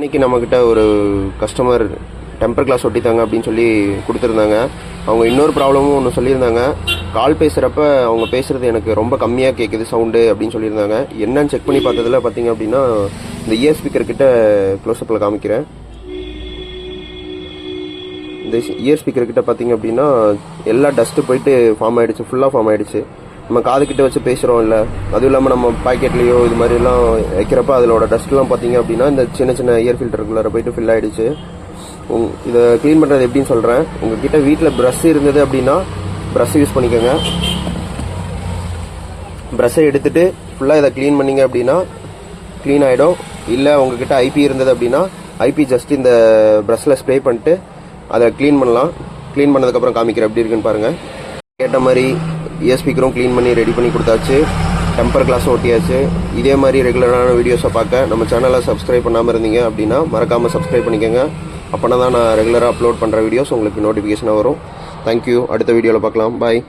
இன்றைக்கி நம்மக்கிட்ட ஒரு கஸ்டமர் டெம்பர் கிளாஸ் ஒட்டித்தாங்க அப்படின்னு சொல்லி கொடுத்துருந்தாங்க. அவங்க இன்னொரு ப்ராப்ளமும் ஒன்று சொல்லியிருந்தாங்க. கால் பேசுகிறப்ப அவங்க பேசுகிறது எனக்கு ரொம்ப கம்மியாக கேட்குது சவுண்டு அப்படின்னு சொல்லியிருந்தாங்க. என்னன்னு செக் பண்ணி பார்த்ததில் பார்த்தீங்க அப்படின்னா இந்த இயர் ஸ்பீக்கர் கிட்ட க்ளோஸ்அப்பில் காமிக்கிறேன். இந்த இயர் ஸ்பீக்கர் கிட்ட பார்த்தீங்க அப்படின்னா எல்லா டஸ்ட்டு போயிட்டு ஃபார்ம் ஆகிடுச்சு, ஃபுல்லாக ஃபார்ம் ஆகிடுச்சு. நம்ம காதுக்கிட்ட வச்சு பேசுகிறோம் இல்லை, அதுவும் இல்லாமல் நம்ம பாக்கெட்லேயோ இது மாதிரிலாம் வைக்கிறப்ப அதிலோட டஸ்ட்லாம் பார்த்தீங்க அப்படின்னா இந்த சின்ன சின்ன இயர் ஃபில்டருக்குள்ளார போயிட்டு ஃபில் ஆகிடுச்சு. இதை க்ளீன் பண்ணுறது எப்படின்னு சொல்கிறேன். உங்கள்கிட்ட வீட்டில் ப்ரஷ் இருந்தது அப்படின்னா ப்ரஷ் யூஸ் பண்ணிக்கோங்க. ப்ரஷ்ஷை எடுத்துகிட்டு ஃபுல்லாக இதை க்ளீன் பண்ணிங்க அப்படின்னா க்ளீன் ஆகிடும். இல்லை உங்கள்கிட்ட ஐபி இருந்தது அப்படின்னா ஐபி ஜஸ்ட் இந்த ப்ரஷ்ஷில் ஸ்ப்ரே பண்ணிட்டு அதை க்ளீன் பண்ணலாம். க்ளீன் பண்ணதுக்கப்புறம் காமிக்கிறேன் எப்படி இருக்குன்னு பாருங்கள். கேட்ட மாதிரி இயர் ஸ்பீக்கரும் க்ளீன் பண்ணி ரெடி பண்ணி கொடுத்தாச்சு. டெம்பர் கிளாஸ் ஒட்டியாச்சு. இதே மாதிரி ரெகுலரான வீடியோஸை பார்க்க நம்ம சேனலை சப்ஸ்கிரைப் பண்ணாமல் இருந்தீங்க அப்படின்னா மறக்காமல் சப்ஸ்கிரைப் பண்ணிக்கோங்க. அப்போனா தான் நான் ரெகுலராக அப்லோட் பண்ணுற வீடியோஸ் உங்களுக்கு நோட்டிஃபிகேஷனாக வரும். தேங்க்யூ. அடுத்த வீடியோவில் பார்க்கலாம். பாய்.